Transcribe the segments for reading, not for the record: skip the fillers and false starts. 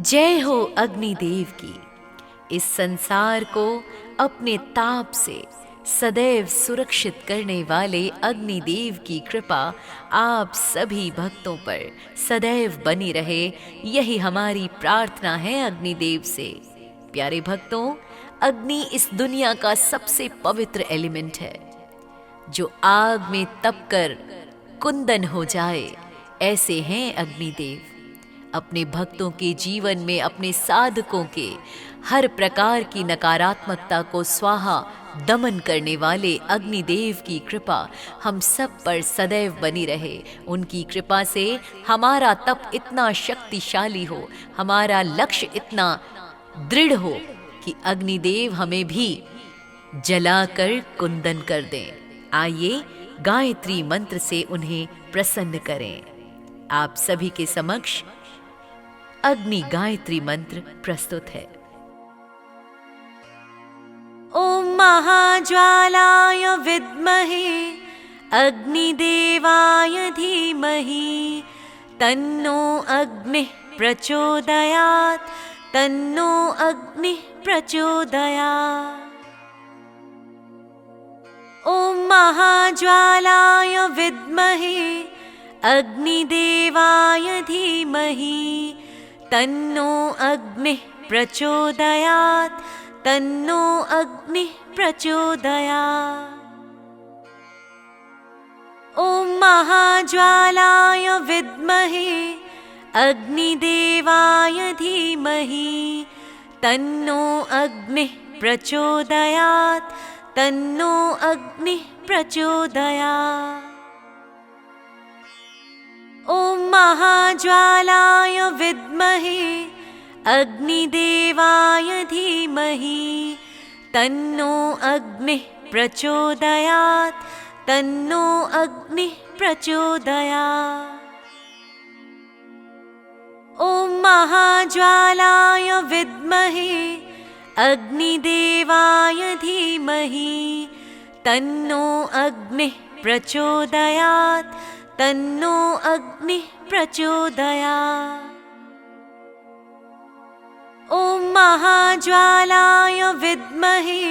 जय हो अग्निदेव की। इस संसार को अपने ताप से सदैव सुरक्षित करने वाले अग्निदेव की कृपा आप सभी भक्तों पर सदैव बनी रहे, यही हमारी प्रार्थना है अग्निदेव से। प्यारे भक्तों, अग्नि इस दुनिया का सबसे पवित्र एलिमेंट है, जो आग में तपकर कुंदन हो जाए, ऐसे हैं अग्निदेव। अपने भक्तों के जीवन में, अपने साधकों के हर प्रकार की नकारात्मकता को स्वाहा दमन करने वाले अग्निदेव की कृपा हम सब पर सदैव बनी रहे। उनकी कृपा से हमारा तप इतना शक्तिशाली हो, हमारा लक्ष्य इतना दृढ़ हो कि अग्निदेव हमें भी जलाकर कुंदन कर दें। आइए गायत्री मंत्र से उन्हें प्रसन्न करें। आप सभी के समक्ष अग्नि गायत्री मंत्र प्रस्तुत है। ओम महाज्वालाय विद्महे अग्निदेवाय धीमहि तन्नो अग्निः प्रचोदयात्, तन्नो अग्निः प्रचोदयात्। ओम महाज्वालाय विद्महे अग्निदेवाय धीमहि तन्नो अग्निः प्रचोदयात्, तन्नो अग्निः प्रचोदयात्। ओम महाज्वालाय विद्महे अग्निदेवाय धीमहि तन्नो अग्निः प्रचोदयात्, तन्नो अग्निः प्रचोदयात्। ओम महाज्वालाय विद्महे अग्निदेवाय धीमहि तन्नो अग्निः प्रचोदयात्, तन्नो अग्निः प्रचोदयात्। ओम महाज्वालाय विद्महे अग्निदेवाय धीमहि तन्नो अग्निः प्रचोदयात्, तन्नो अग्निः प्रचोदयात्। ओम महाज्वालाय विद्महे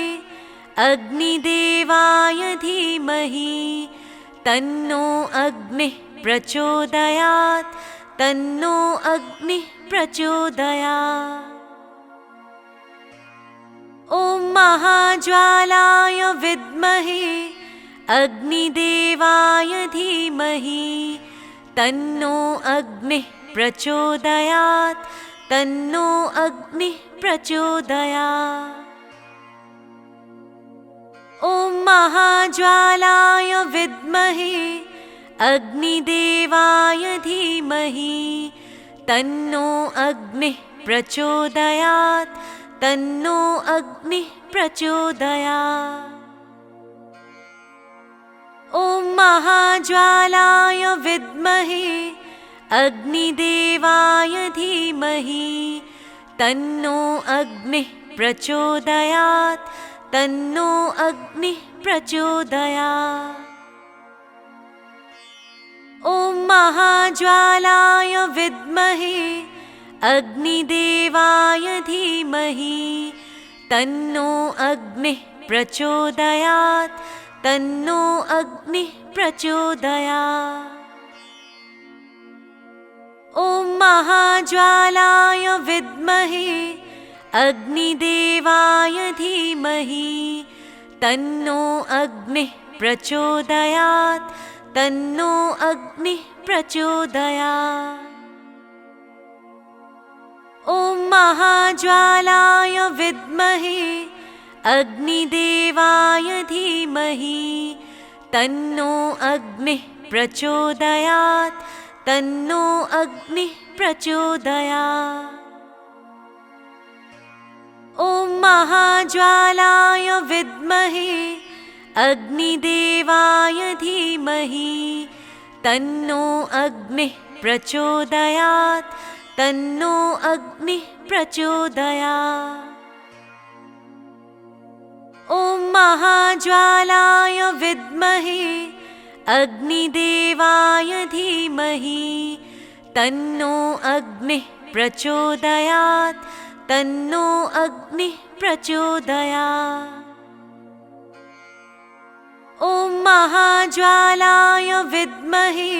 अग्निदेवाय धीमहि तन्नो अग्निः प्रचोदयात्, तन्नो अग्निः प्रचोदयात्। ओम महाज्वालाय विद्महे अग्निदेवाय धीमहि तन्नो अग्निः प्रचोदयात्, तन्नो अग्निः प्रचोदयात्। ओम महाज्वालाय विद्महे अग्निदेवाय धीमहि तन्नो अग्निः प्रचोदयात्, तन्नो अग्निः प्रचोदयात्। ओम महाज्वालाय विद्महे अग्निदेवाय धीमहि तन्नो अग्निः प्रचोदयात्, तन्नो अग्निः प्रचोदयात्। ओम महाज्वालाय विद्महे अग्निदेवाय धीमहि तन्नो अग्निः प्रचोदयात्, तन्नो अग्निः प्रचोदयात्। ओम महाज्वालाय विद्महे अग्निदेवाय धीमहि तन्नो अग्निः प्रचोदयात्, तन्नो अग्निः प्रचोदयात्। ओम महाज्वालाय विद्महे अग्निदेवाय धीमहि तन्नो अग्निः प्रचोदयात्, तन्नो अग्निः प्रचोदयात्। ओम महाज्वालाय विद्महे अग्निदेवाय धीमहि तन्नो अग्निः प्रचोदयात्, तन्नो अग्निः प्रचोदयात्। ओम महाज्वालाय विद्महे अग्निदेवाय धीमहि तन्नो अग्निः प्रचोदयात् तन्नो अग्निः प्रचोदयात्। ॐ महाज्वालाय विद्महे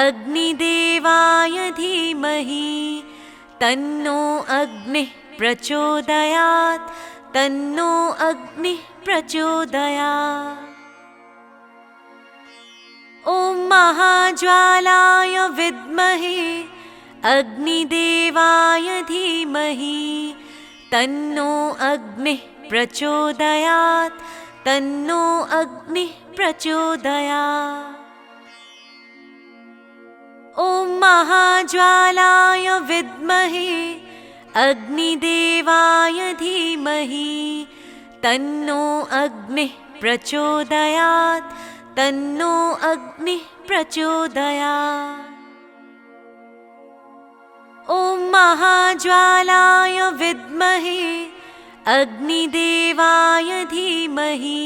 अग्निदेवाय धीमहि तन्नो अग्निः प्रचोदयात् तन्नो अग्निः प्रचोदयात्। ॐ महाज्वालाय विद्महे अग्निदेवाय धीमहि तन्नो अग्निः प्रचोदयात् तन्नो अग्निः प्रचोदयात्। ॐ महाज्वालाय विद्महे अग्निदेवाय धीमहि तन्नो अग्निः प्रचोदयात् तन्नो अग्निः प्रचोदयात्। ॐ महाज्वालाय विद्महे अग्निदेवाय धीमहि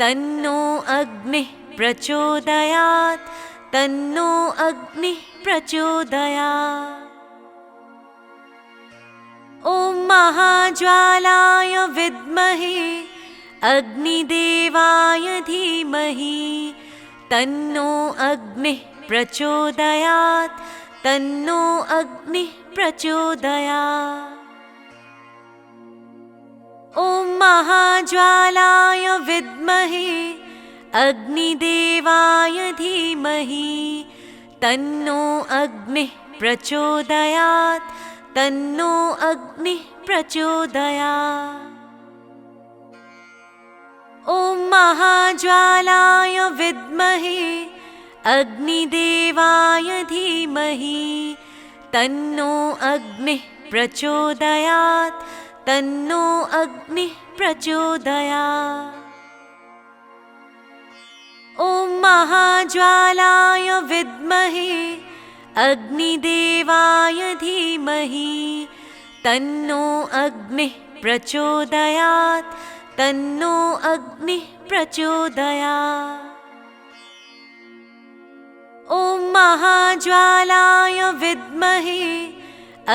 तन्नो अग्निः प्रचोदयात् तन्नो अग्निः प्रचोदयात्। ॐ महाज्वालाय विद्महे अग्निदेवाय धीमहि तन्नो अग्निः प्रचोदयात् तन्नो अग्निः प्रचोदयात्। ॐ महाज्वालाय विद्महे अग्निदेवाय धीमहि तन्नो अग्निः प्रचोदयात् तन्नो अग्निः प्रचोदयात्। ॐ महाज्वालाय विद्महे अग्निदेवाय धीमहि तन्नो अग्निः प्रचोदयात् तन्नो अग्निः प्रचोदयात्। ॐ महाज्वालाय विद्महे अग्निदेवाय धीमहि तन्नो अग्निः प्रचोदयात् तन्नो अग्निः प्रचोदयात्। ॐ महाज्वालाय विद्महे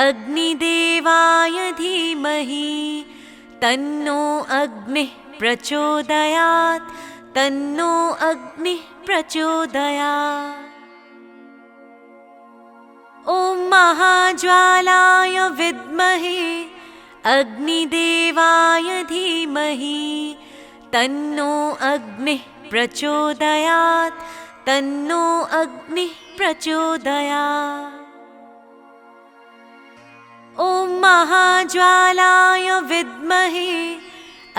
अग्निदेवाय धीमहि तन्नो अग्निः प्रचोदयात् तन्नो अग्निः प्रचोदयात्। ॐ महाज्वालाय विद्महे अग्निदेवाय धीमहि तन्नो अग्निः प्रचोदयात् तन्नो अग्निः प्रचोदयात्। ॐ महाज्वालाय विद्महे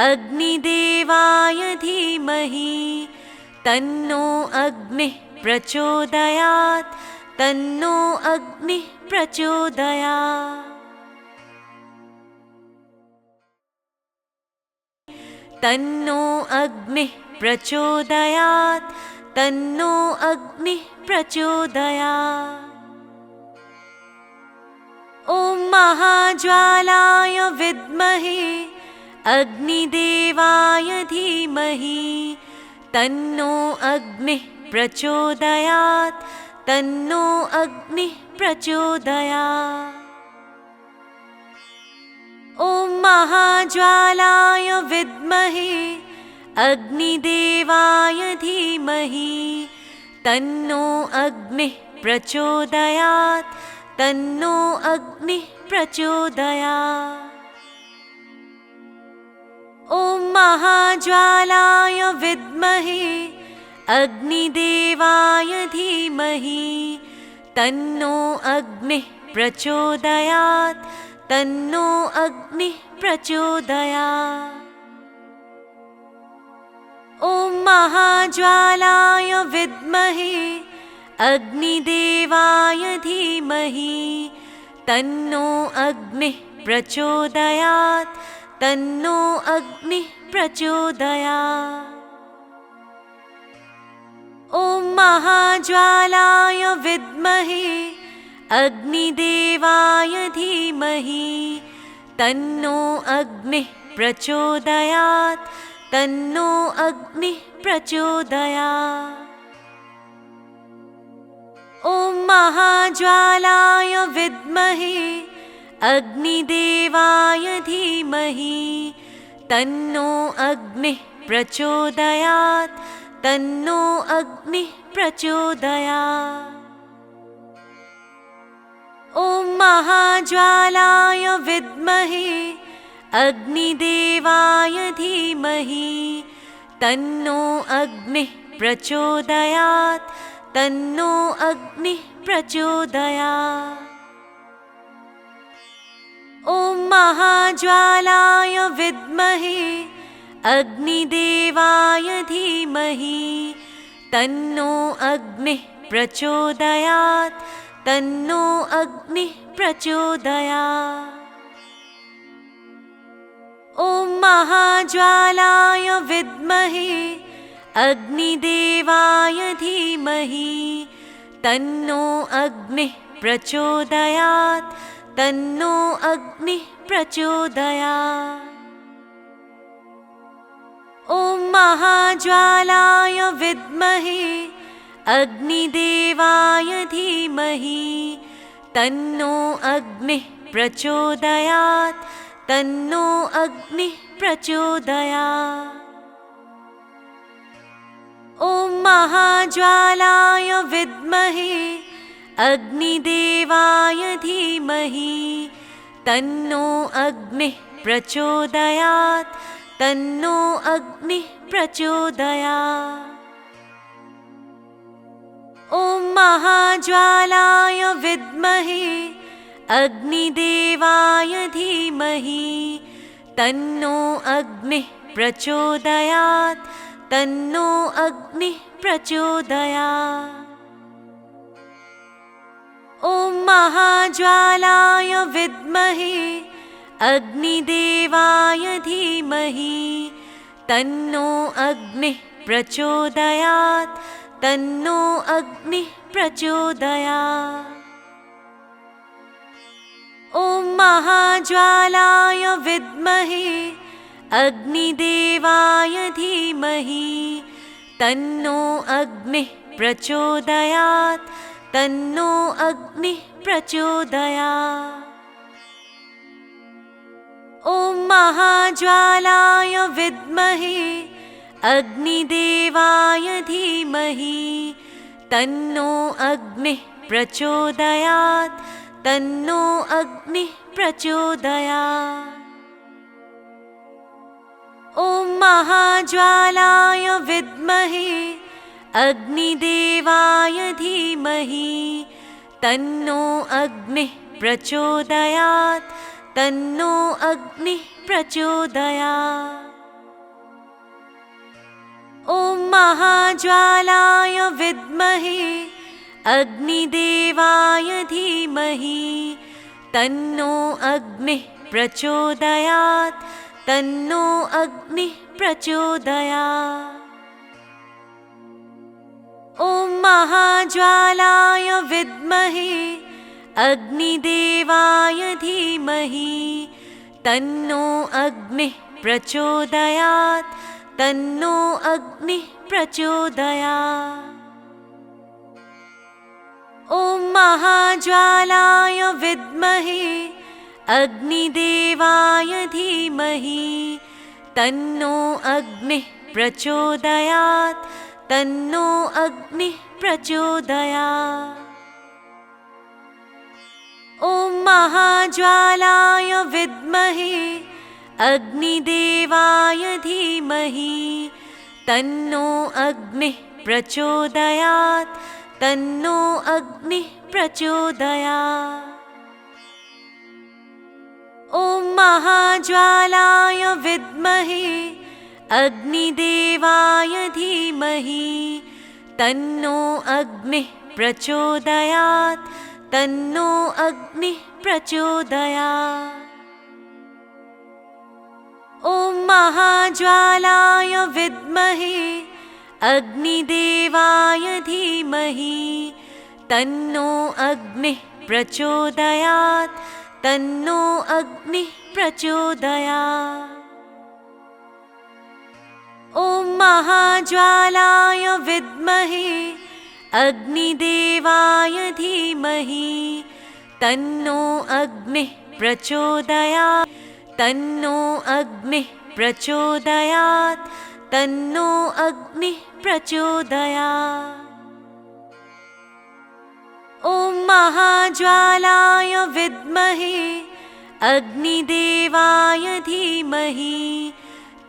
अग्निदेवाय धीमहि तन्नो अग्निः प्रचोदयात् तन्नो अग्निः प्रचोदयात्। तन्नो अग्निः प्रचोदयात् तन्नो अग्निः प्रचोदयात्। ॐ महाज्वालाय विद्महे अग्निदेवाय धीमहि तन्नो अग्निः प्रचोदयात् तन्नो अग्निः प्रचोदयात्। ॐ महाज्वालाय विद्महे अग्निदेवाय धीमहि तन्नो अग्निः प्रचोदयात् तन्नो अग्निः प्रचोदयात्। ॐ महाज्वालाय विद्महे अग्निदेवाय धीमहि तन्नो अग्निः प्रचोदयात् तन्नो अग्निः प्रचोदयात्। ॐ महाज्वालाय विद्महे अग्निदेवाय धीमहि तन्नो अग्निः प्रचोदयात् तन्नो अग्निः प्रचोदयात्। ॐ महाज्वालाय विद्महे अग्निदेवाय धीमहि तन्नो अग्निः प्रचोदयात् तन्नो अग्निः प्रचोदयात्। ॐ महाज्वालाय विद्महे अग्निदेवाय धीमहि तन्नो अग्निः प्रचोदयात् तन्नो अग्निः प्रचोदयात्। ॐ महाज्वालाय विद्महे अग्निदेवाय धीमहि तन्नो अग्निः प्रचोदयात् तन्नो अग्निः प्रचोदयात्। ॐ महाज्वालाय विद्महे अग्निदेवाय धीमहि तन्नो अग्निः प्रचोदयात् तन्नो अग्निः प्रचोदयात्। ॐ महाज्वालाय विद्महे अग्निदेवाय धीमहि तन्नो अग्निः प्रचोदयात् तन्नो अग्निः प्रचोदयात्। ॐ महाज्वालाय विद्महे अग्निदेवाय धीमहि तन्नो अग्निः प्रचोदयात् तन्नो अग्निः प्रचोदयात्। ॐ महाज्वालाय विद्महे अग्निदेवाय धीमहि तन्नो अग्निः प्रचोदयात् तन्नो अग्निः प्रचोदयात्। ॐ महाज्वालाय विद्महे अग्निदेवाय धीमहि तन्नो अग्निः प्रचोदयात् तन्नो अग्निः प्रचोदयात्। ॐ महाज्वालाय विद्महे अग्निदेवाय धीमहि तन्नो अग्निः प्रचोदयात् तन्नो अग्निः प्रचोदयात्। ॐ महाज्वालाय विद्महे अग्निदेवाय धीमहि तन्नो अग्निः प्रचोदयात् तन्नो अग्निः प्रचोदयात्। ॐ महाज्वालाय विद्महे अग्निदेवाय धीमहि तन्नो अग्निः प्रचोदयात् तन्नो अग्निः प्रचोदयात्। ॐ महाज्वालाय विद्महे अग्निदेवाय धीमहि तन्नो अग्निः प्रचोदयात् तन्नो अग्निः प्रचोदयात्। ॐ महाज्वालाय विद्महे अग्निदेवाय धीमहि तन्नो अग्निः प्रचोदयात् तन्नो अग्निः प्रचोदयात्। ॐ महाज्वालाय विद्महे अग्निदेवाय धीमहि तन्नो अग्निः प्रचोदयात् तन्नो अग्निः प्रचोदयात्। ॐ महाज्वालाय विद्महे अग्निदेवाय धीमहि तन्नो अग्निः प्रचोदयात् तन्नो अग्निः प्रचोदयात्। ॐ महाज्वालाय विद्महे अग्निदेवाय धीमहि तन्नो अग्निः प्रचोदयात् तन्नो अग्निः प्रचोदयात्। ॐ महाज्वालाय विद्महे अग्निदेवाय धीमहि तन्नो अग्निः प्रचोदयात् तन्नो अग्निः प्रचोदयात्। ॐ महाज्वालाय विद्महे अग्निदेवाय धीमहि तन्नो अग्निः प्रचोदयात् तन्नो अग्निः प्रचोदयात्। ॐ महाज्वालाय विद्महे अग्निदेवाय धीमहि तन्नो अग्निः प्रचोदयात्। तन्नो अग्निः प्रचोदयात्। तन्नो अग्निः प्रचोदयात्। ॐ महाज्वालाय विद्महे अग्निदेवाय धीमहि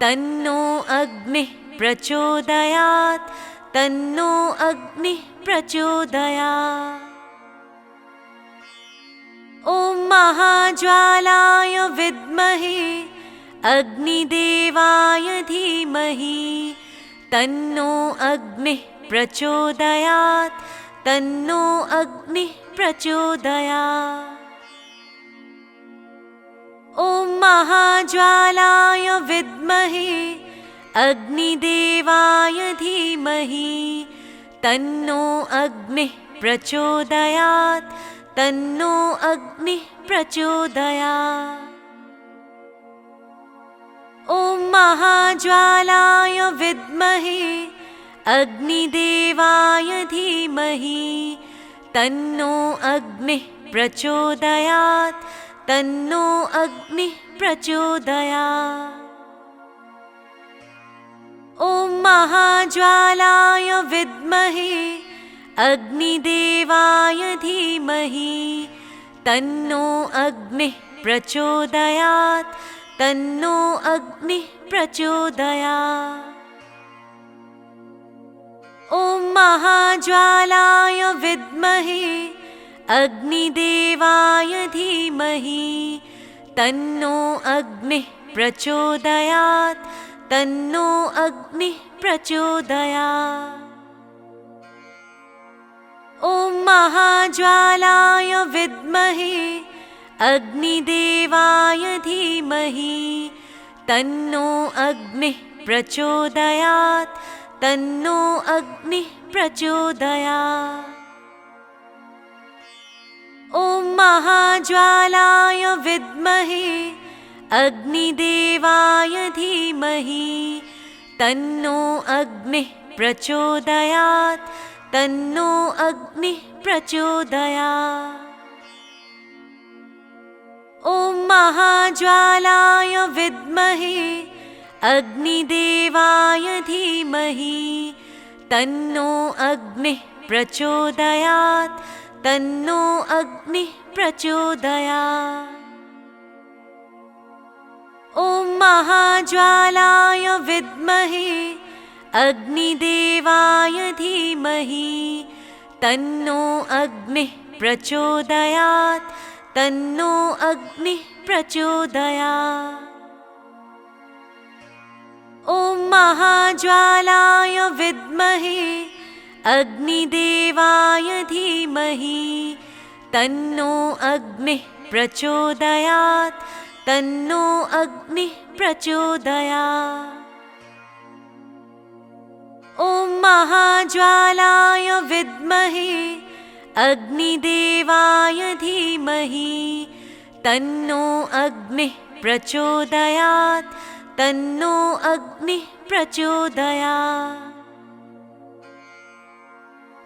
तन्नो अग्निः प्रचोदयात्। तन्नो अग्निः प्रचोदयात्। ॐ महाज्वालाय विद्महे अग्निदेवाय धीमहि तन्नो अग्निः प्रचोदयात्। तन्नो अग्निः प्रचोदयात्। ॐ महाज्वालाय विद्महे अग्निदेवाय धीमहि तन्नो अग्निः प्रचोदयात्। तन्नो अग्निः प्रचोदयात्। ॐ महाज्वालाय विद्महे अग्निदेवाय धीमहि तन्नो अग्निः प्रचोदयात्। तन्नो अग्निः प्रचोदयात्। ॐ महाज्वालाय विद्महे अग्निदेवाय धीमहि तन्नो अग्निः प्रचोदयात्। तन्नो अग्निः प्रचोदयात्। ॐ महाज्वालाय विद्महे अग्निदेवाय धीमहि तन्नो अग्निः प्रचोदयात्। तन्नो अग्निः प्रचोदयात्। ॐ महाज्वालाय विद्महे अग्निदेवाय धीमहि तन्नो अग्निः प्रचोदयात्। तन्नो अग्निः प्रचोदयात्। ॐ महाज्वालाय विद्महे अग्निदेवाय धीमहि तन्नो अग्निः प्रचोदयात्। तन्नो अग्निः प्रचोदयात्। ॐ महाज्वालाय विद्महे अग्निदेवाय धीमहि तन्नो अग्निः प्रचोदयात्। तन्नो अग्निः प्रचोदयात्। ॐ महाज्वालाय विद्महे अग्निदेवाय धीमहि तन्नो अग्निः प्रचोदयात्। तन्नो अग्निः प्रचोदयात्। ॐ महाज्वालाय विद्महे अग्निदेवाय धीमहि तन्नो अग्निः प्रचोदयात्। तन्नो अग्निः प्रचोदयात्। ॐ महाज्वालाय विद्महे अग्निदेवाय धीमहि तन्नो अग्निः प्रचोदयात्। तन्नो अग्निः प्रचोदयात्।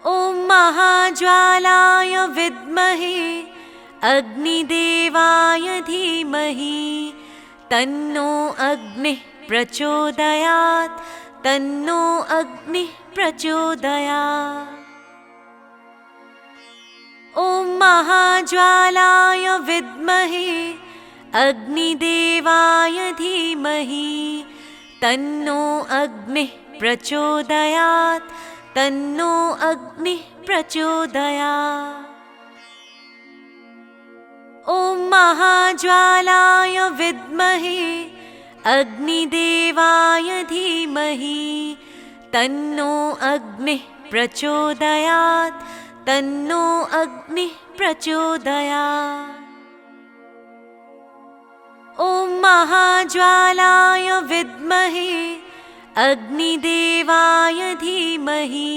ॐ महाज्वालाय विद्महे अग्निदेवाय धीमहि तन्नो अग्निः प्रचोदयात्। तन्नो अग्निः प्रचोदयात्। ॐ महाज्वालाय विद्महे अग्निदेवाय धीमहि तन्नो अग्निः प्रचोदयात्। तन्नो अग्निः प्रचोदयात्। ॐ महाज्वालाय विद्महे अग्निदेवाय धीमहि तन्नो अग्निः प्रचोदयात्। तन्नो अग्निः प्रचोदयात्। ॐ महाज्वालाय विद्महे अग्निदेवाय धीमहि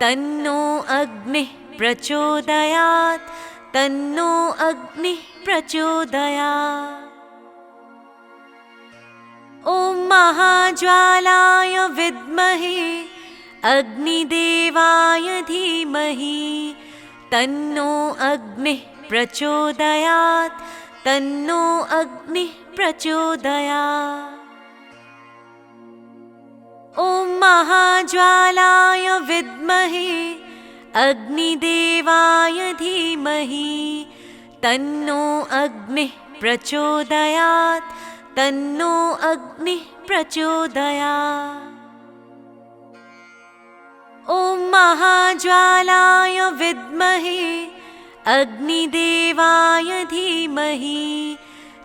तन्नो अग्निः प्रचोदयात्। तन्नो अग्निः प्रचोदयात्। ॐ महाज्वालाय विद्महे अग्निदेवाय धीमहि तन्नो अग्निः प्रचोदयात् तन्नो अग्निः प्रचोदयात्। ॐ महाज्वालाय विद्महे अग्निदेवाय धीमहि तन्नो अग्निः प्रचोदयात् तन्नो अग्निः प्रचोदयात्। ॐ महाज्वालाय विद्महे अग्निदेवाय धीमहि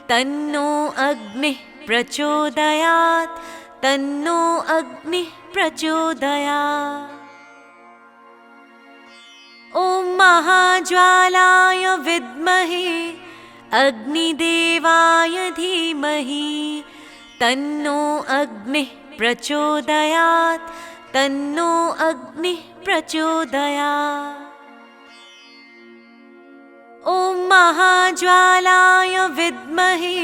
तन्नो अग्निः प्रचोदयात् तन्नो अग्निः प्रचोदयात्। ॐ महाज्वालाय विद्महे अग्निदेवाय धीमहि तन्नो अग्निः प्रचोदयात् तन्नो अग्निः प्रचोदयात्। ॐ महाज्वालाय विद्महे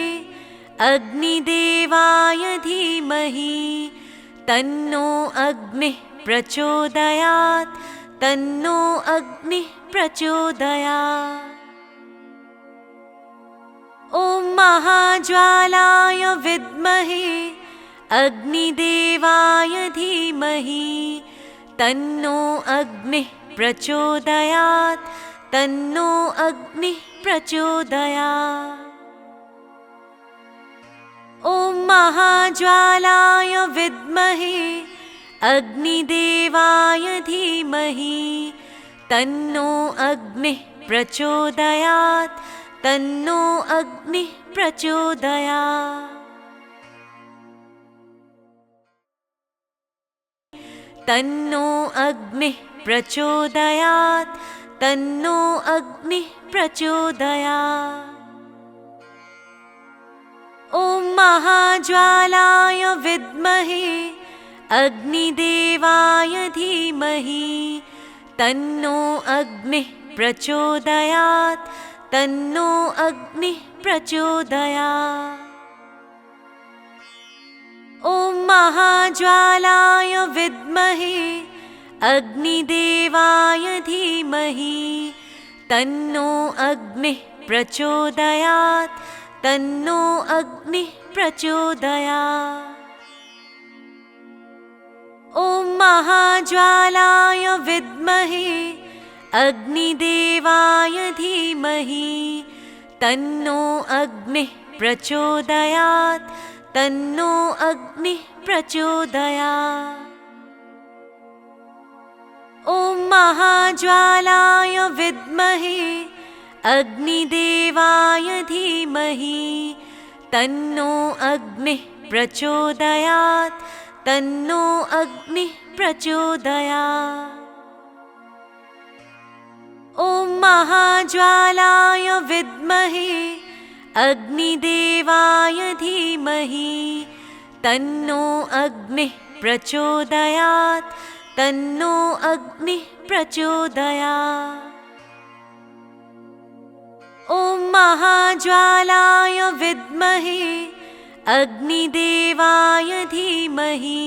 अग्निदेवाय धीमहि तन्नो अग्निः प्रचोदयात् तन्नो अग्निः प्रचोदयात्। ॐ महाज्वालाय विद्महे अग्निदेवाय धीमहि तन्नो अग्निः प्रचोदयात् तन्नो अग्निः प्रचोदयात्। ॐ महाज्वालाय विद्महे अग्निदेवाय धीमहि तन्नो अग्निः प्रचोदयात् तन्नो अग्निः प्रचोदयात्। तन्नो अग्निः प्रचोदयात् तन्नो अग्निः प्रचोदयात्। ॐ महाज्वालाय विद्महे अग्निदेवाय धीमहि तन्नो अग्निः प्रचोदयात् तन्नो अग्निः प्रचोदयात्। ॐ महाज्वालाय विद्महे अग्निदेवाय धीमहि तन्नो अग्निः प्रचोदयात् तन्नो अग्निः प्रचोदयात्। ॐ महाज्वालाय विद्महे अग्निदेवाय धीमहि तन्नो अग्निः प्रचोदयात् तन्नो अग्निः प्रचोदयात्। ॐ महाज्वालाय विद्महे अग्निदेवाय धीमहि तन्नो अग्निः प्रचोदयात् तन्नो अग्निः प्रचोदयात्। ॐ महाज्वालाय विद्महे अग्निदेवाय धीमहि तन्नो अग्निः प्रचोदयात् तन्नो अग्निः प्रचोदयात्। ॐ महाज्वालाय विद्महे अग्निदेवाय धीमहि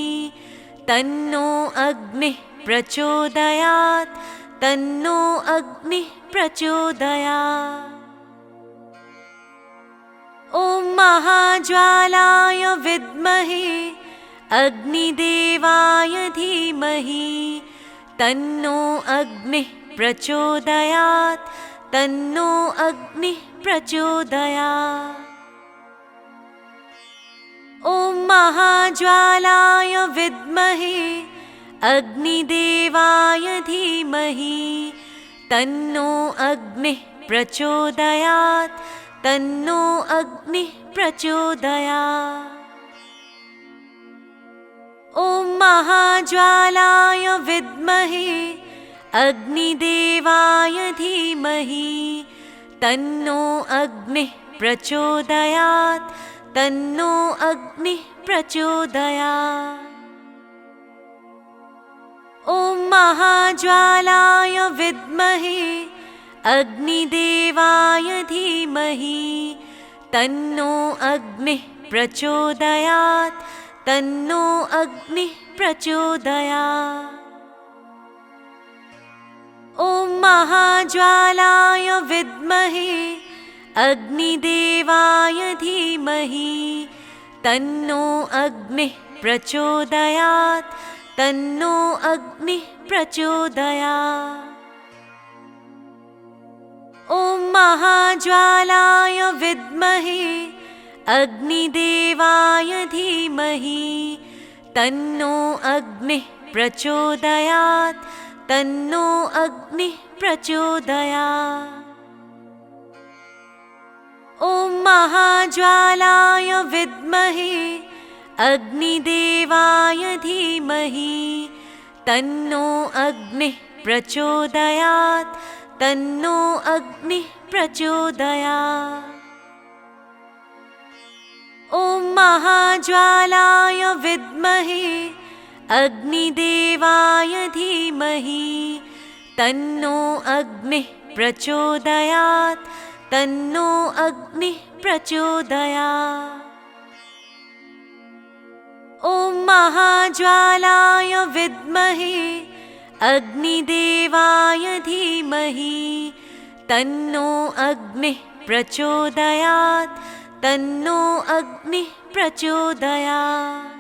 तन्नो अग्निः प्रचोदयात् तन्नो अग्निः प्रचोदयात्। ॐ महाज्वालाय विद्महे अग्निदेवाय धीमहि तन्नो अग्निः प्रचोदयात् तन्नो अग्निः प्रचोदयात्। ॐ महाज्वालाय विद्महे अग्निदेवाय धीमहि तन्नो अग्निः प्रचोदयात् तन्नो अग्निः प्रचोदयात्। ॐ महाज्वालाय विद्महे अग्निदेवाय धीमहि तन्नो अग्निः प्रचोदयात् तन्नो अग्निः प्रचोदयात्। ॐ महाज्वालाय विद्महे अग्निदेवाय धीमहि तन्नो अग्निः प्रचोदयात् तन्नो अग्निः प्रचोदयात्। ॐ महाज्वालाय विद्महे अग्निदेवाय धीमहि तन्नो अग्निः प्रचोदयात् तन्नो अग्निः प्रचोदयात्। ॐ महाज्वालाय विद्महे अग्निदेवाय धीमहि तन्नो अग्निः प्रचोदयात् तन्नो अग्निः प्रचोदयात्। ॐ महाज्वालाय विद्महे अग्निदेवाय धीमहि तन्नो अग्निः प्रचोदयात् तन्नो अग्निः प्रचोदयात्। ॐ महाज्वालाय विद्महे अग्निदेवाय धीमहि तन्नो अग्निः प्रचोदयात् तन्नो अग्निः प्रचोदयात्। ॐ महाज्वालाय विद्महे अग्निदेवाय धीमहि तन्नो अग्निः प्रचोदयात् तन्नो अग्निः प्रचोदयात्।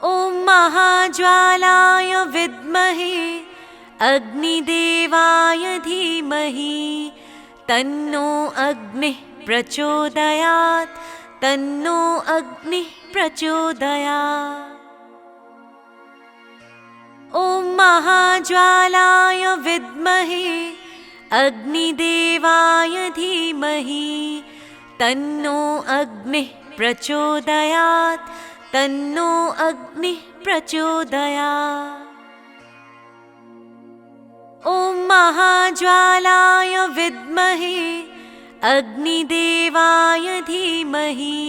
ॐ महाज्वालाय विद्महे अग्निदेवाय धीमहि तन्नो अग्निः प्रचोदयात् तन्नो अग्निः प्रचोदयात्। ॐ महाज्वालाय विद्महे अग्निदेवाय धीमहि तन्नो अग्निः प्रचोदयात् तन्नो अग्निः प्रचोदयात्। ॐ महाज्वालाय विद्महे अग्निदेवाय धीमहि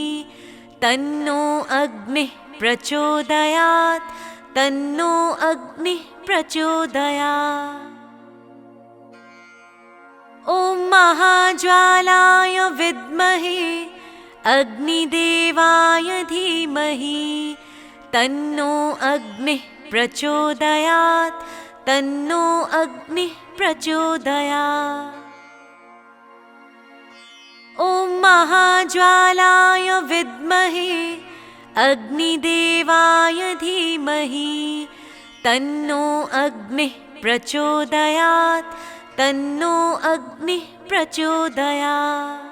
तन्नो अग्निः प्रचोदयात् तन्नो अग्निः प्रचोदयात्। ॐ महाज्वालाय विद्महे अग्निदेवाय धीमहि तन्नो अग्निः प्रचोदयात् तन्नो अग्निः प्रचोदयात्। ॐ महाज्वालाय विद्महे अग्निदेवाय धीमहि तन्नो अग्निः प्रचोदयात् तन्नो अग्निः प्रचोदयात्।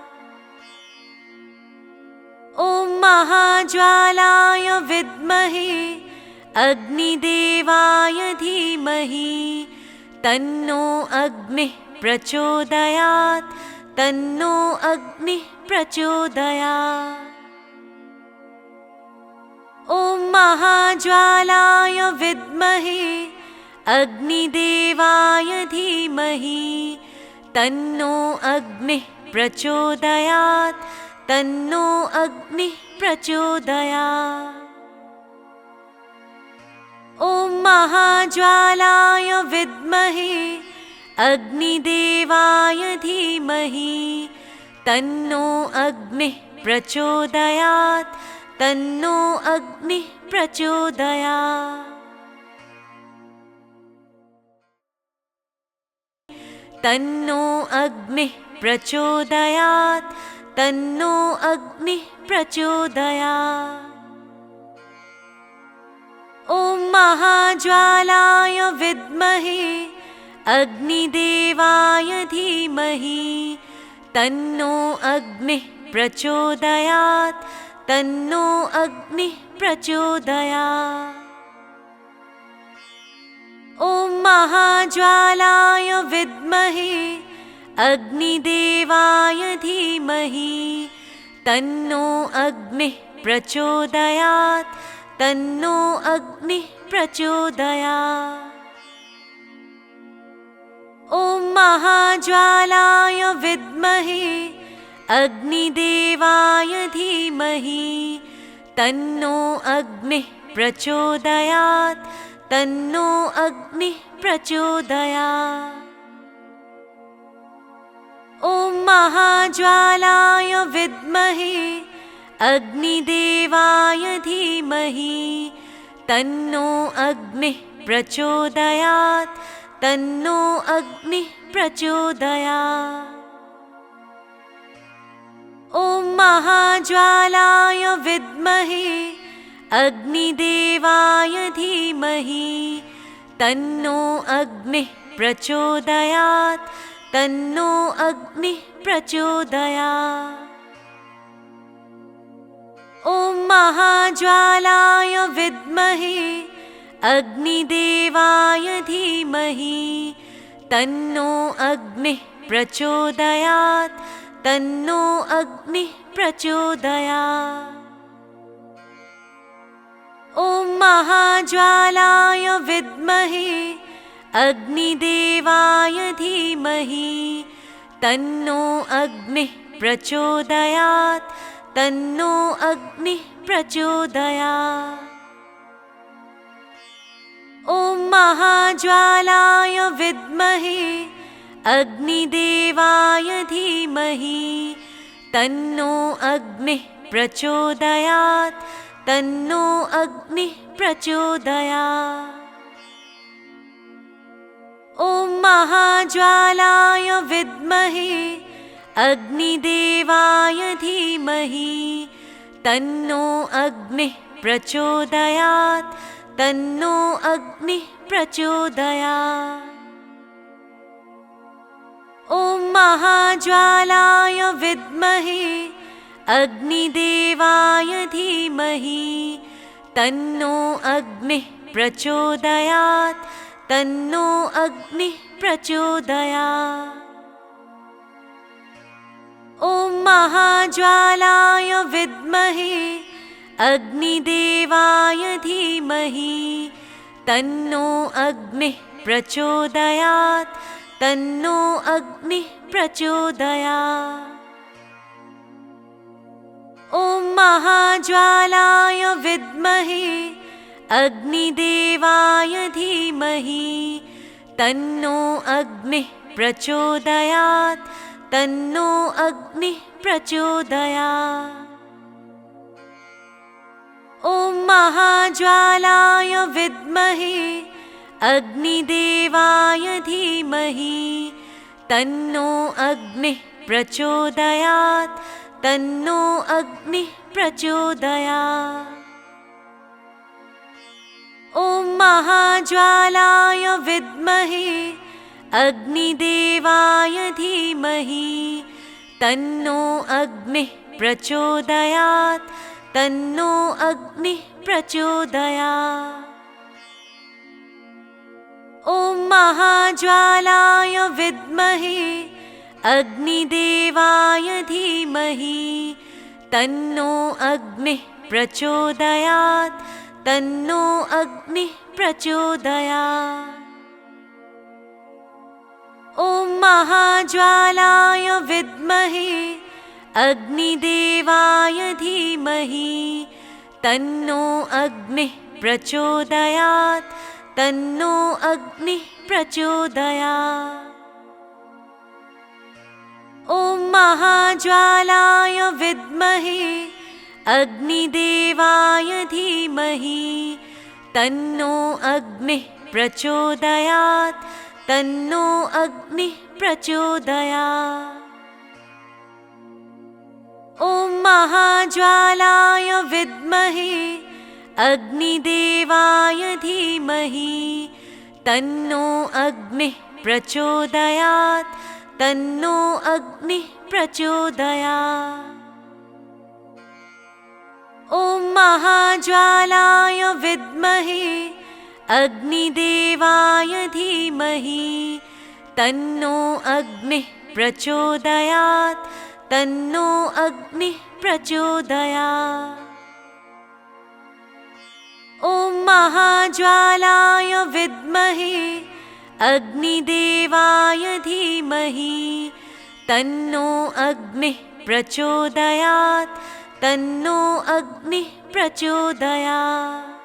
ॐ महाज्वालाय विद्महे अग्निदेवाय धीमहि तन्नो अग्निः प्रचोदयात् तन्नो अग्निः प्रचोदयात्। ॐ महाज्वालाय विद्महे अग्निदेवाय धीमहि तन्नो अग्निः प्रचोदयात् तन्नो अग्निः प्रचोदयात्। ॐ महाज्वालाय विद्महे अग्निदेवाय धीमहि तन्नो अग्निः प्रचोदयात् तन्नो अग्निः प्रचोदयात्। तन्नो अग्निः प्रचोदयात् तन्नो अग्निः प्रचोदयात्। ॐ महाज्वालाय विद्महे अग्निदेवाय धीमहि तन्नो अग्निः प्रचोदयात् तन्नो अग्निः प्रचोदयात्। ॐ महाज्वालाय विद्महे अग्निदेवाय धीमहि तन्नो अग्निः प्रचोदयात् तन्नो अग्निः प्रचोदयात्। ॐ महाज्वालाय विद्महे अग्निदेवाय धीमहि तन्नो अग्निः प्रचोदयात् तन्नो अग्निः प्रचोदयात्। ॐ महाज्वालाय विद्महे अग्निदेवाय धीमहि तन्नो अग्निः प्रचोदयात् तन्नो अग्निः प्रचोदयात्। ॐ महाज्वालाय विद्महे अग्निदेवाय धीमहि तन्नो अग्निः प्रचोदयात् तन्नो अग्निः प्रचोदयात्। ॐ महाज्वालाय विद्महे अग्निदेवाय धीमहि तन्नो अग्निः प्रचोदयात् तन्नो अग्निः प्रचोदयात्। ॐ महाज्वालाय विद्महे अग्निदेवाय धीमहि तन्नो अग्निः प्रचोदयात् तन्नो अग्निः प्रचोदयात्। ॐ महाज्वालाय विद्महे अग्निदेवाय धीमहि तन्नो अग्निः प्रचोदयात् तन्नो अग्निः प्रचोदयात्। ॐ महाज्वालाय विद्महे अग्निदेवाय धीमहि तन्नो अग्निः प्रचोदयात् तन्नो अग्निः प्रचोदयात्। ॐ महाज्वालाय विद्महे अग्निदेवाय धीमहि तन्नो अग्निः प्रचोदयात् तन्नो अग्निः प्रचोदयात्। ॐ महाज्वालाय विद्महे अग्निदेवाय धीमहि तन्नो अग्निः प्रचोदयात् तन्नो अग्निः प्रचोदयात्। ॐ महाज्वालाय विद्महे अग्निदेवाय धीमहि तन्नो अग्निः प्रचोदयात् तन्नो अग्निः प्रचोदयात्। ॐ महाज्वालाय विद्महे अग्निदेवाय धीमहि तन्नो अग्निः प्रचोदयात् तन्नो अग्निः प्रचोदयात्। ॐ महाज्वालाय विद्महे अग्निदेवाय धीमहि तन्नो अग्निः प्रचोदयात् तन्नो अग्निः प्रचोदयात्। ॐ महाज्वालाय विद्महे अग्निदेवाय धीमहि तन्नो अग्निः प्रचोदयात् तन्नो अग्निः प्रचोदयात्। ॐ महाज्वालाय विद्महे अग्निदेवाय धीमहि तन्नो अग्निः प्रचोदयात् तन्नो अग्निः प्रचोदयात्। ॐ महाज्वालाय विद्महे अग्निदेवाय धीमहि तन्नो अग्निः प्रचोदयात् तन्नो अग्निः प्रचोदयात्। ॐ महाज्वालाय विद्महे अग्निदेवाय धीमहि तन्नो अग्निः प्रचोदयात् तन्नो अग्निः प्रचोदयात्। ॐ महाज्वालाय विद्महे अग्निदेवाय धीमहि तन्नो अग्निः प्रचोदयात् तन्नो अग्निः प्रचोदयात्। ॐ महाज्वालाय विद्महे अग्निदेवाय धीमहि तन्नो अग्निः प्रचोदयात् तन्नो अग्निः प्रचोदयात्।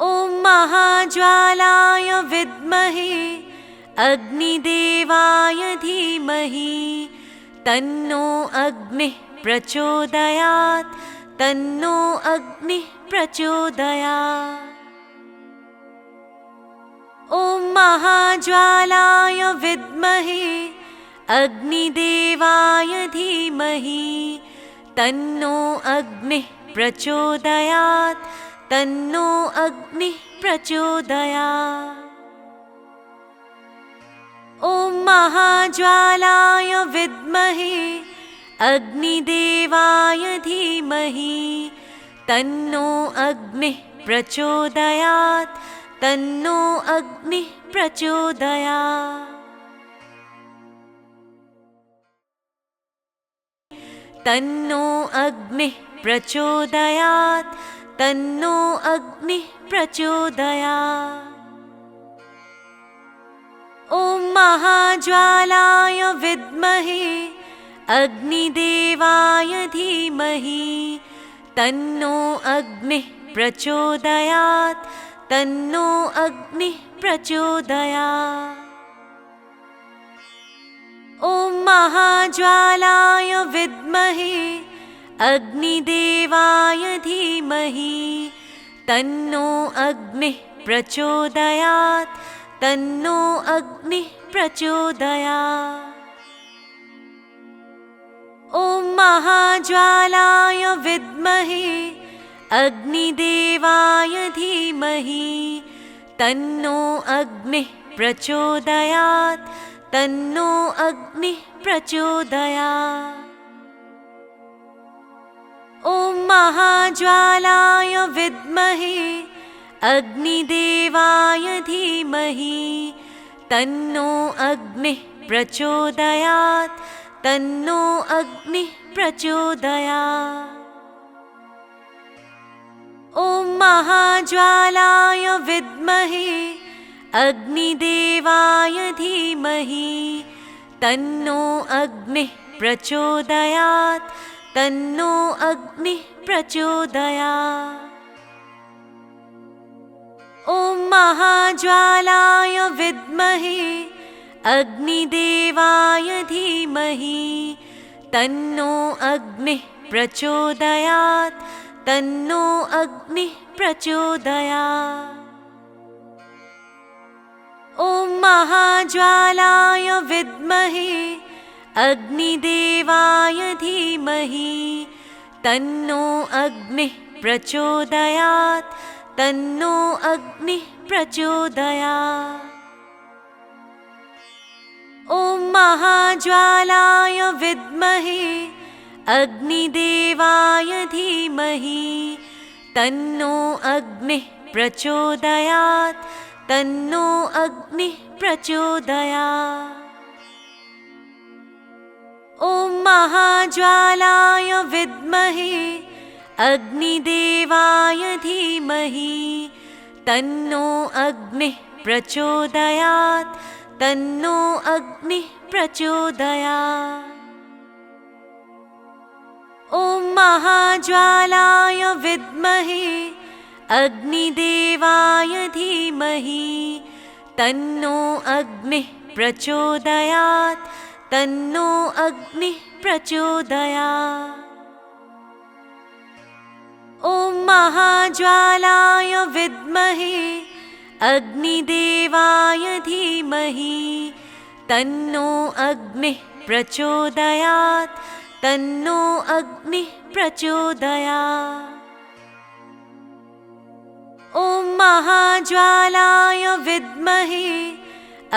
ॐ महाज्वालाय विद्महे अग्निदेवाय धीमहि तन्नो अग्निः प्रचोदयात् तन्नो अग्निः प्रचोदयात्। ॐ महाज्वालाय विद्महे अग्निदेवाय धीमहि तन्नो अग्निः प्रचोदयात् तन्नो अग्निः प्रचोदयात्। ॐ महाज्वालाय विद्महे अग्निदेवाय धीमहि तन्नो अग्निः प्रचोदयात् तन्नो अग्निः प्रचोदयात्। तन्नो अग्निः प्रचोदयात् तन्नो अग्निः प्रचोदयात्। ॐ महाज्वालाय विद्महे अग्निदेवाय धीमहि तन्नो अग्निः प्रचोदयात् तन्नो अग्निः प्रचोदयात्। ॐ महाज्वालाय विद्महे अग्निदेवाय धीमहि तन्नो अग्निः प्रचोदयात् तन्नो अग्निः प्रचोदयात्। ॐ महाज्वालाय विद्महे अग्निदेवाय धीमहि तन्नो अग्निः प्रचोदयात् तन्नो अग्निः प्रचोदयात्। ॐ महाज्वालाय विद्महे अग्निदेवाय धीमहि तन्नो अग्निः प्रचोदयात् तन्नो अग्निः प्रचोदयात्। ॐ महाज्वालाय विद्महे अग्निदेवाय धीमहि तन्नो अग्निः प्रचोदयात् तन्नो अग्निः प्रचोदयात्। ॐ महाज्वालाय विद्महे अग्निदेवाय धीमहि तन्नो अग्निः प्रचोदयात् तन्नो अग्निः प्रचोदयात्। ॐ महाज्वालाय विद्महे अग्निदेवाय धीमहि तन्नो अग्निः प्रचोदयात् तन्नो अग्निः प्रचोदयात्। ॐ महाज्वालाय विद्महे अग्निदेवाय धीमहि तन्नो अग्निः प्रचोदयात् तन्नो अग्निः प्रचोदयात्। ॐ महाज्वालाय विद्महे अग्निदेवाय धीमहि तन्नो अग्निः प्रचोदयात् तन्नो अग्निः प्रचोदयात्। ॐ महाज्वालाय विद्महे अग्निदेवाय धीमहि तन्नो अग्निः प्रचोदयात् तन्नो अग्निः प्रचोदयात्। ॐ महाज्वालाय विद्महे अग्निदेवाय धीमहि तन्नो अग्निः प्रचोदयात् तन्नो अग्निः प्रचोदयात्। ॐ महाज्वालाय विद्महे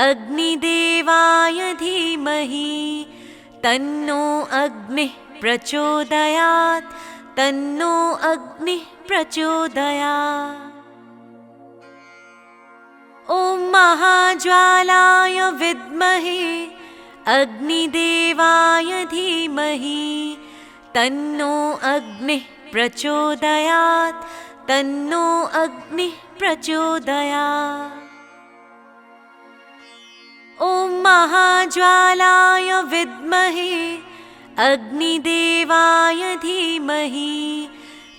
अग्निदेवाय धीमहि तन्नो अग्निः प्रचोदयात् तन्नो अग्निः प्रचोदयात्। ॐ महाज्वालाय विद्महे अग्निदेवाय धीमहि तन्नो अग्निः प्रचोदयात् तन्नो अग्निः प्रचोदयात्। ॐ महाज्वालाय विद्महे अग्निदेवाय धीमहि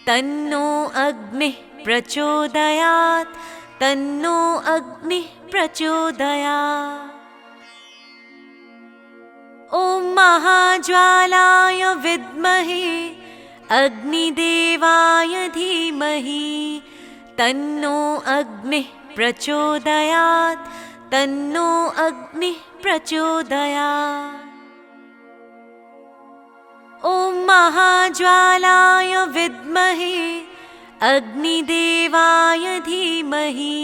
तन्नो अग्निः प्रचोदयात् तन्नो अग्निः प्रचोदयात्। ॐ महाज्वालाय विद्महे अग्निदेवाय धीमहि तन्नो अग्निः प्रचोदयात् तन्नो अग्निः प्रचोदयात्। ॐ महाज्वालाय विद्महे अग्निदेवाय धीमहि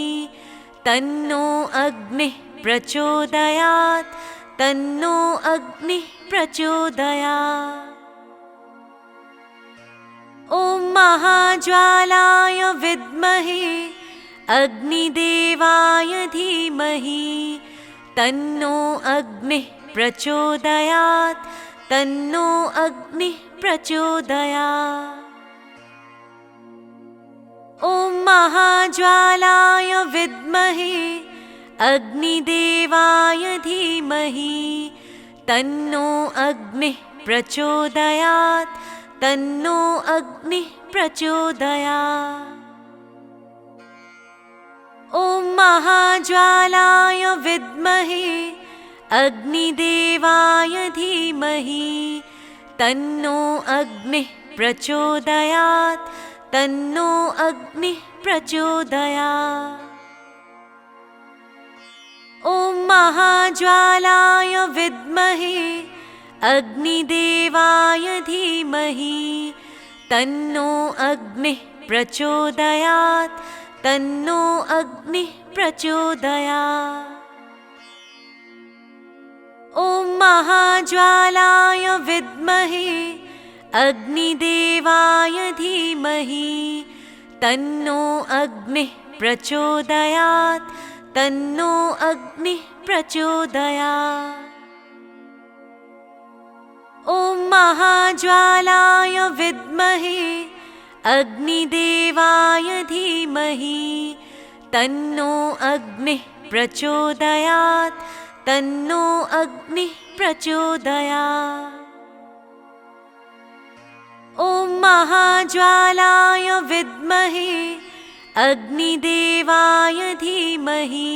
तन्नो अग्निः प्रचोदयात् तन्नो अग्निः प्रचोदयात्। ॐ महाज्वालाय विद्महे अग्निदेवाय धीमहि तन्नो अग्निः प्रचोदयात् तन्नो अग्निः प्रचोदयात्। ॐ महाज्वालाय विद्महे अग्निदेवाय धीमहि तन्नो अग्निः प्रचोदयात् तन्नो अग्निः प्रचोदयात्। ॐ महाज्वालाय विद्महे अग्निदेवाय धीमहि तन्नो अग्निः प्रचोदयात् तन्नो अग्निः प्रचोदयात्। ॐ महाज्वालाय विद्महे अग्निदेवाय धीमहि तन्नो अग्निः प्रचोदयात् तन्नो अग्निः प्रचोदयात्। ॐ महाज्वालाय विद्महे अग्निदेवाय धीमहि तन्नो अग्निः प्रचोदयात् तन्नो अग्निः प्रचोदयात्। ॐ महाज्वालाय विद्महे अग्निदेवाय धीमहि तन्नो अग्निः प्रचोदयात् तन्नो अग्निः प्रचोदयात्। ॐ महाज्वालाय विद्महे अग्निदेवाय धीमहि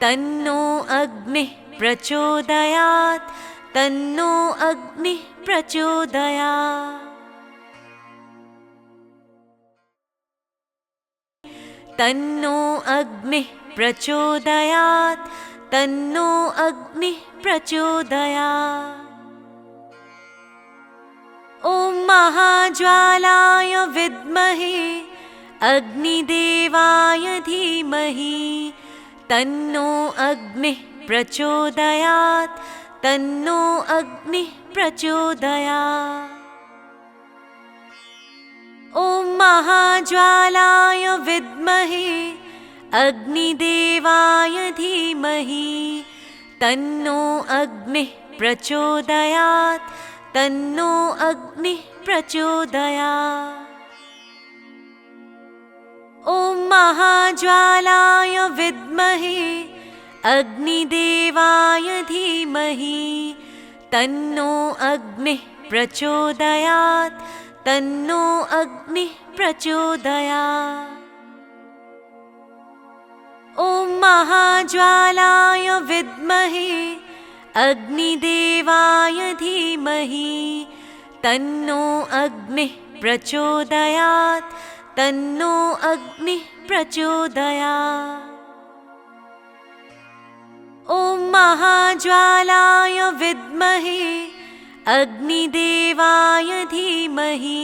तन्नो अग्निः प्रचोदयात् तन्नो अग्निः प्रचोदयात्। तन्नो अग्निः प्रचोदयात् तन्नो अग्निः प्रचोदयात्। ॐ महाज्वालाय विद्महे अग्निदेवाय धीमहि तन्नो अग्निः प्रचोदयात् तन्नो अग्निः प्रचोदयात्। ॐ महाज्वालाय विद्महे अग्निदेवाय धीमहि तन्नो अग्निः प्रचोदयात् तन्नो अग्निः प्रचोदयात्। ॐ महाज्वालाय विद्महे अग्निदेवाय धीमहि तन्नो अग्निः प्रचोदयात् तन्नो अग्निः प्रचोदयात्। ॐ महाज्वालाय विद्महे अग्निदेवाय धीमहि तन्नो अग्निः प्रचोदयात् तन्नो अग्निः प्रचोदयात्। ॐ महाज्वालाय विद्महे अग्निदेवाय धीमहि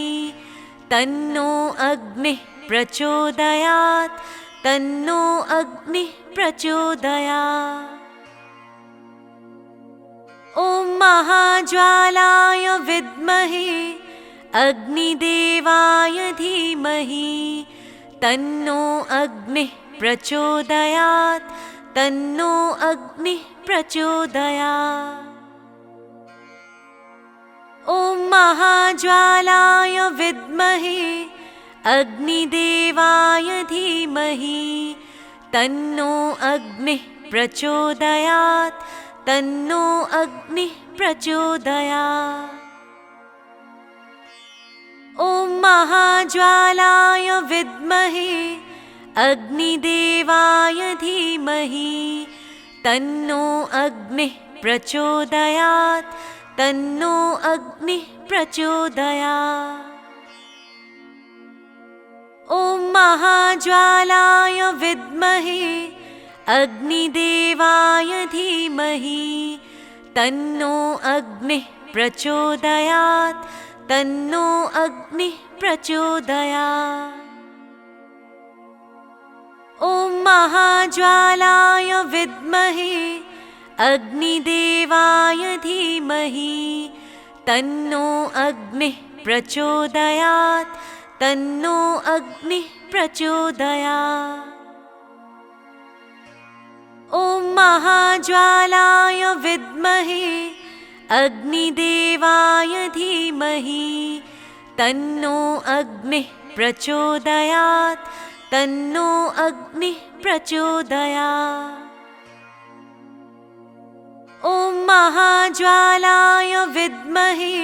तन्नो अग्निः प्रचोदयात् तन्नो अग्निः प्रचोदयात्। ॐ महाज्वालाय विद्महे अग्निदेवाय धीमहि तन्नो अग्निः प्रचोदयात् तन्नो अग्निः प्रचोदयात्। ॐ महाज्वालाय विद्महे अग्निदेवाय धीमहि तन्नो अग्निः प्रचोदयात् तन्नो अग्निः प्रचोदयात्। ॐ महाज्वालाय विद्महे अग्निदेवाय धीमहि तन्नो अग्निः प्रचोदयात् तन्नो अग्निः प्रचोदयात्। ॐ महाज्वालाय विद्महे अग्निदेवाय धीमहि तन्नो अग्निः प्रचोदयात् तन्नो अग्निः प्रचोदयात्। ॐ महाज्वालाय विद्महे अग्निदेवाय धीमहि तन्नो अग्निः प्रचोदयात् तन्नो अग्निः प्रचोदयात्। ॐ महाज्वालाय विद्महे अग्निदेवाय धीमहि तन्नो अग्निः प्रचोदयात् तन्नो अग्निः प्रचोदयात्। ॐ महाज्वालाय विद्महे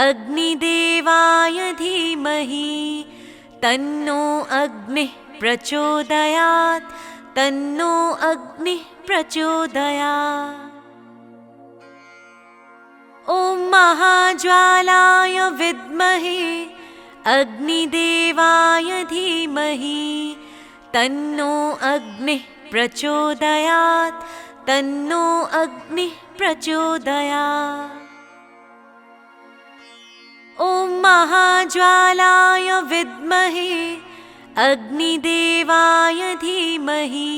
अग्निदेवाय धीमहि तन्नो अग्निः प्रचोदयात् तन्नो अग्निः प्रचोदयात्। ॐ महाज्वालाय विद्महे अग्निदेवाय धीमहि तन्नो अग्निः प्रचोदयात् तन्नो अग्निः प्रचोदयात्। ॐ महाज्वालाय विद्महे अग्निदेवाय धीमहि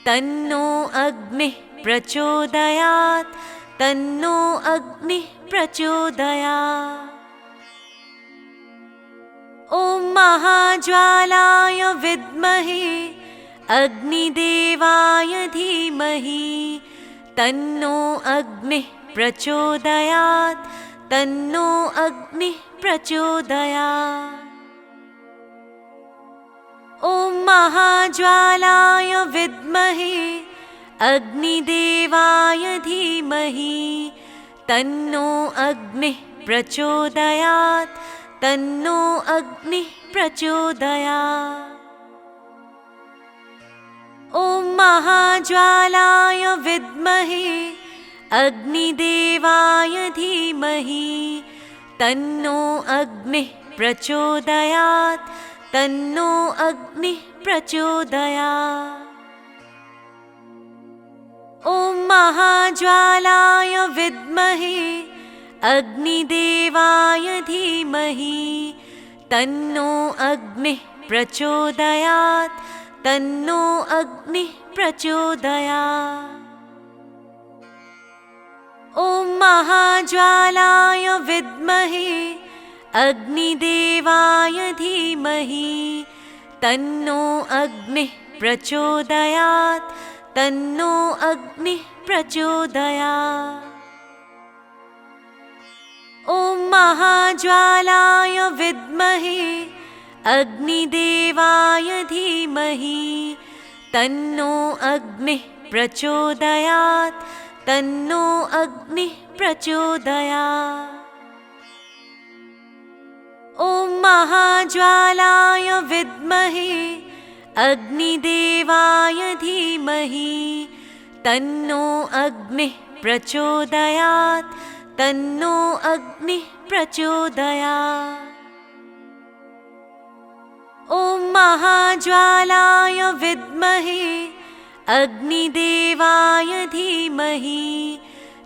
तन्नो अग्निः प्रचोदयात् तन्नो अग्निः प्रचोदयात्। ॐ महाज्वालाय विद्महे अग्निदेवाय धीमहि तन्नो अग्निः प्रचोदयात् तन्नो अग्निः प्रचोदयात्। ॐ महाज्वालाय विद्महे अग्निदेवाय धीमहि तन्नो अग्निः प्रचोदयात् तन्नो अग्निः प्रचोदयात्। ॐ महाज्वालाय विद्महे अग्निदेवाय धीमहि तन्नो अग्निः प्रचोदयात् तन्नो अग्निः प्रचोदयात्। ॐ महाज्वालाय विद्महे अग्निदेवाय धीमहि तन्नो अग्निः प्रचोदयात् तन्नो अग्निः प्रचोदयात्। ॐ महाज्वालाय विद्महे अग्निदेवाय धीमहि तन्नो अग्निः प्रचोदयात् तन्नो अग्निः प्रचोदयात्। ॐ महाज्वालाय विद्महे अग्निदेवाय धीमहि तन्नो अग्निः प्रचोदयात् तन्नो अग्निः प्रचोदयात्। ॐ महाज्वालाय विद्महे अग्निदेवाय धीमहि तन्नो अग्निः प्रचोदयात् तन्नो अग्निः प्रचोदयात्। ॐ महाज्वालाय विद्महे अग्निदेवाय धीमहि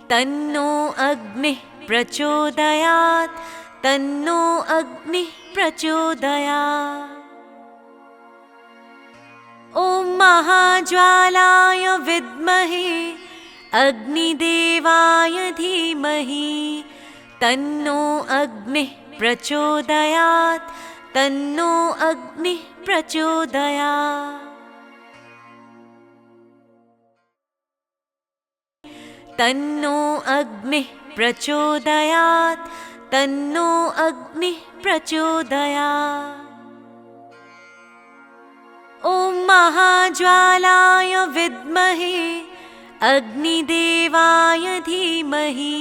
तन्नो अग्निः प्रचोदयात् तन्नो अग्निः प्रचोदयात्। ॐ महाज्वालाय विद्महे अग्निदेवाय धीमहि तन्नो अग्निः प्रचोदयात् तन्नो अग्निः प्रचोदयात्। तन्नो अग्निः प्रचोदयात् तन्नो अग्निः प्रचोदयात्। ॐ महाज्वालाय विद्महे अग्निदेवाय धीमहि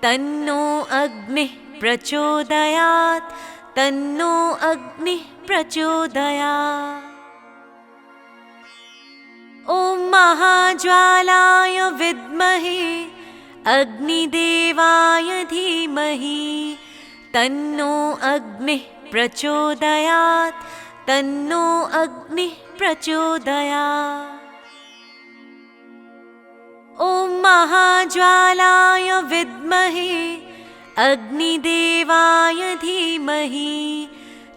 तन्नो अग्निः प्रचोदयात् तन्नो अग्निः प्रचोदयात्। ॐ महाज्वालाय विद्महे अग्निदेवाय धीमहि तन्नो अग्निः प्रचोदयात् तन्नो अग्निः प्रचोदयात्। ॐ महाज्वालाय विद्महे अग्निदेवाय धीमहि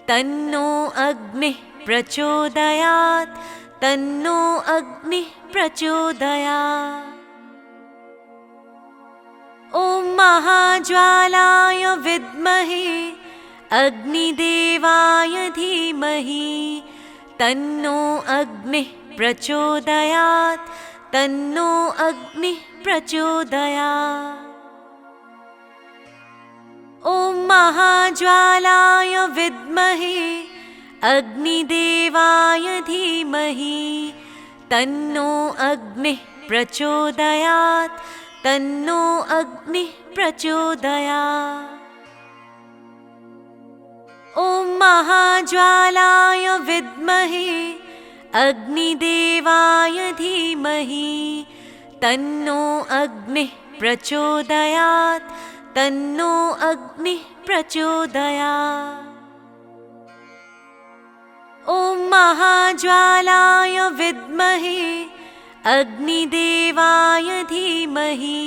तन्नो अग्निः प्रचोदयात् तन्नो अग्निः प्रचोदयात्। ॐ महाज्वालाय विद्महे अग्निदेवाय धीमहि तन्नो अग्निः प्रचोदयात् तन्नो अग्निः प्रचोदयात्। ॐ महाज्वालाय विद्महे अग्निदेवाय धीमहि तन्नो अग्निः प्रचोदयात् तन्नो अग्निः प्रचोदयात्। ॐ महाज्वालाय विद्महे अग्निदेवाय धीमहि तन्नो अग्निः प्रचोदयात् तन्नो अग्निः प्रचोदयात्। ॐ महाज्वालाय विद्महे अग्निदेवाय धीमहि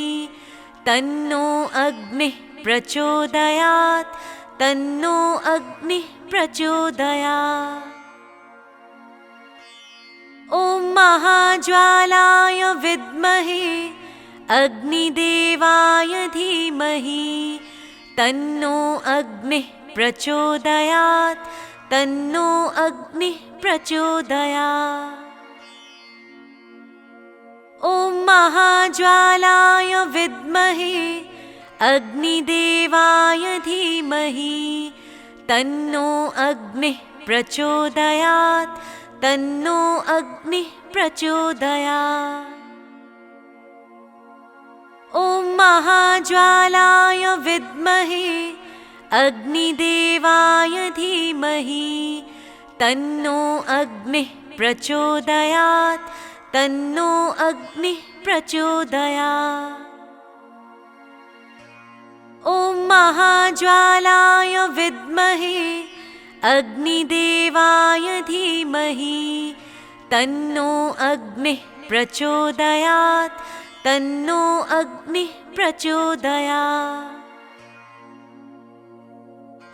तन्नो अग्निः प्रचोदयात् तन्नो अग्निः प्रचोदयात्। ॐ महाज्वालाय विद्महे अग्निदेवाय धीमहि तन्नो अग्निः प्रचोदयात् तन्नो अग्निः प्रचोदयात्। ॐ महाज्वालाय विद्महे अग्निदेवाय धीमहि तन्नो अग्निः प्रचोदयात् तन्नो अग्निः प्रचोदयात्। ॐ महाज्वालाय विद्महे अग्निदेवाय धीमहि तन्नो अग्निः प्रचोदयात् तन्नो अग्निः प्रचोदयात्। ॐ महाज्वालाय विद्महे अग्निदेवाय धीमहि तन्नो अग्निः प्रचोदयात् तन्नो अग्निः प्रचोदयात्।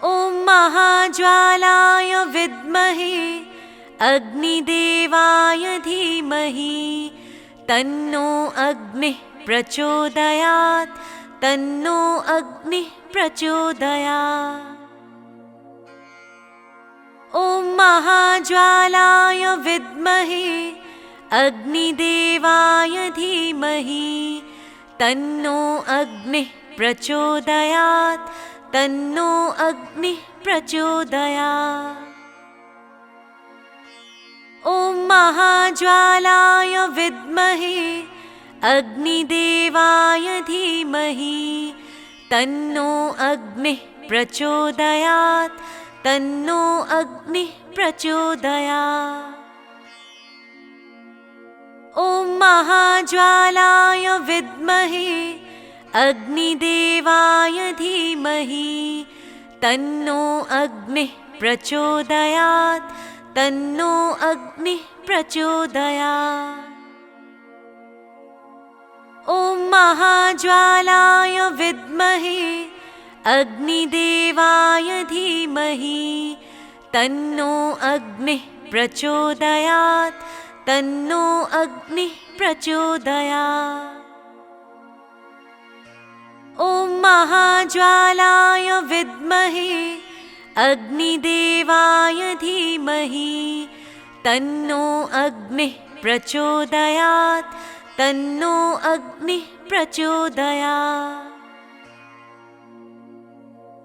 ॐ महाज्वालाय विद्महे अग्निदेवाय धीमहि तन्नो अग्निः प्रचोदयात् तन्नो अग्निः प्रचोदयात्। ॐ महाज्वालाय विद्महे अग्निदेवाय धीमहि तन्नो अग्निः प्रचोदयात् तन्नो अग्निः प्रचोदयात्। ॐ महाज्वालाय विद्महे अग्निदेवाय धीमहि तन्नो अग्निः प्रचोदयात् तन्नो अग्निः प्रचोदयात्। ॐ महाज्वालाय विद्महे अग्निदेवाय धीमहि तन्नो अग्निः प्रचोदयात् तन्नो अग्निः प्रचोदयात्। ॐ महाज्वालाय विद्महे अग्निदेवाय धीमहि तन्नो अग्निः प्रचोदयात् तन्नो अग्निः प्रचोदयात्। ॐ महाज्वालाय विद्महे अग्निदेवाय धीमहि तन्नो अग्निः प्रचोदयात् तन्नो अग्निः प्रचोदयात्।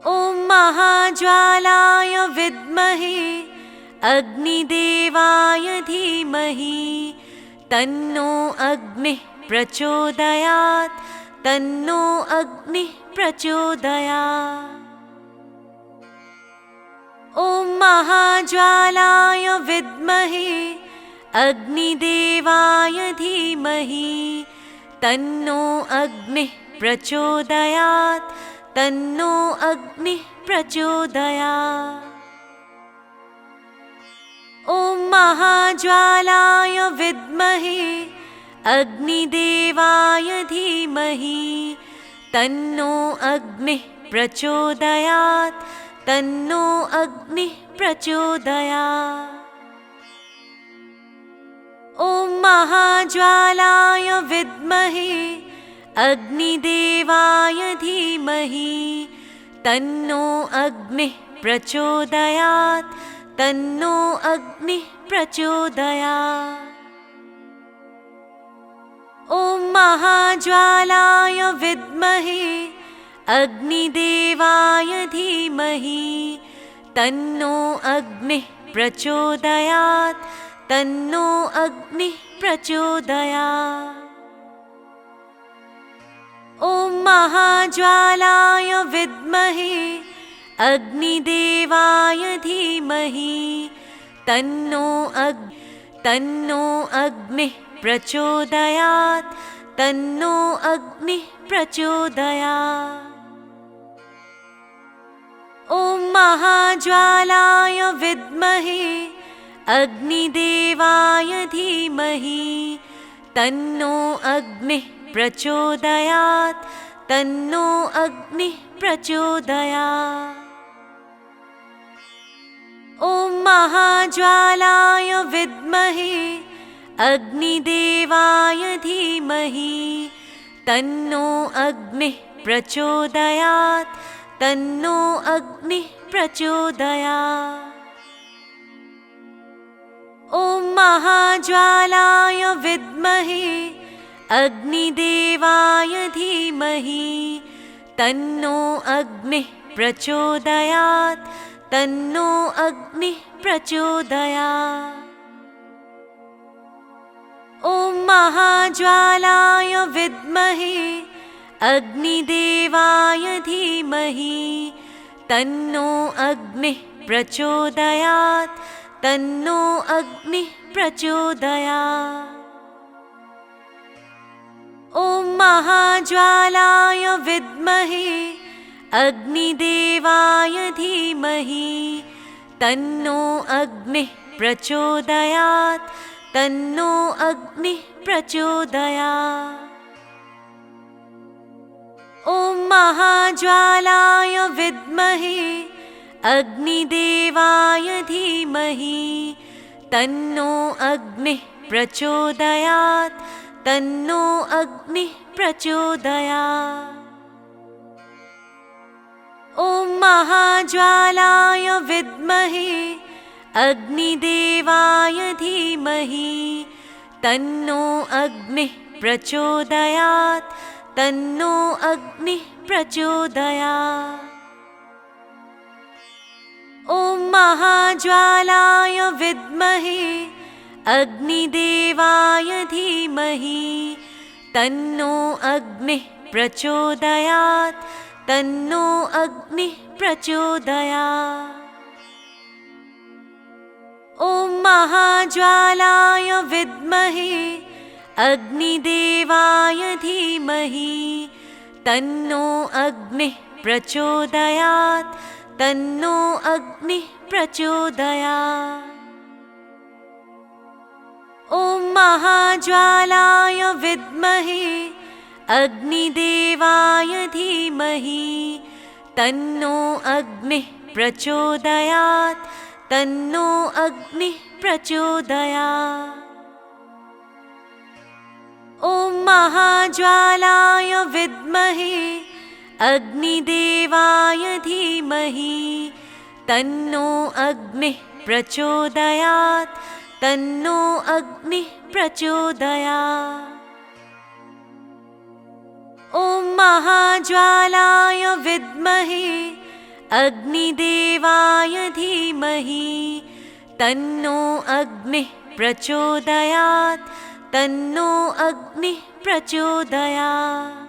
ॐ महाज्वालाय विद्महे अग्निदेवाय धीमहि तन्नो अग्निः प्रचोदयात् तन्नो अग्निः प्रचोदयात्। ॐ महाज्वालाय विद्महे अग्निदेवाय धीमहि तन्नो अग्निः प्रचोदयात् तन्नो अग्निः प्रचोदयात्। ॐ महाज्वालाय विद्महे अग्निदेवाय धीमहि तन्नो अग्निः प्रचोदयात् तन्नो अग्निः प्रचोदयात्। ॐ महाज्वालाय विद्महे अग्निदेवाय धीमहि तन्नो अग्निः प्रचोदयात् तन्नो अग्निः प्रचोदयात्। ॐ महाज्वालाय विद्महे अग्निदेवाय धीमहि तन्नो अग्निः प्रचोदयात् तन्नो अग्निः प्रचोदयात्। ॐ महाज्वालाय विद्महे अग्निदेवाय धीमहि तन्नो अग्निः प्रचोदयात् तन्नो अग्निः प्रचोदयात्। ॐ महाज्वालाय विद्महे अग्निदेवाय धीमहि तन्नो अग्निः प्रचोदयात् तन्नो अग्निः प्रचोदयात्। ॐ महाज्वालाय विद्महे अग्निदेवाय धीमहि तन्नो अग्निः प्रचोदयात् तन्नो अग्निः प्रचोदयात्। ॐ महाज्वालाय विद्महे अग्निदेवाय धीमहि तन्नो अग्निः प्रचोदयात् तन्नो अग्निः प्रचोदयात्। ॐ महाज्वालाय विद्महे अग्निदेवाय धीमहि तन्नो अग्निः प्रचोदयात् तन्नो अग्निः प्रचोदयात्। ॐ महाज्वालाय विद्महे अग्निदेवाय धीमहि तन्नो अग्निः प्रचोदयात् तन्नो अग्निः प्रचोदयात्। ॐ महाज्वालाय विद्महे अग्निदेवाय धीमहि तन्नो अग्निः प्रचोदयात् तन्नो अग्निः प्रचोदयात्। ॐ महाज्वालाय विद्महे अग्निदेवाय धीमहि तन्नो अग्निः प्रचोदयात् तन्नो अग्निः प्रचोदयात्। ॐ महाज्वालाय विद्महे अग्निदेवाय धीमहि तन्नो अग्निः प्रचोदयात् तन्नो अग्निः प्रचोदयात्। ॐ महाज्वालाय विद्महे अग्निदेवाय धीमहि तन्नो अग्निः प्रचोदयात् तन्नो अग्निः प्रचोदयात्। ॐ महाज्वालाय विद्महे अग्निदेवाय धीमहि तन्नो अग्निः प्रचोदयात् तन्नो अग्निः प्रचोदयात्। ॐ महाज्वालाय विद्महे अग्निदेवाय धीमहि तन्नो अग्निः प्रचोदयात् तन्नो अग्निः प्रचोदयात्। ॐ महाज्वालाय विद्महे अग्निदेवाय धीमहि तन्नो अग्निः प्रचोदयात् तन्नो अग्निः प्रचोदयात्।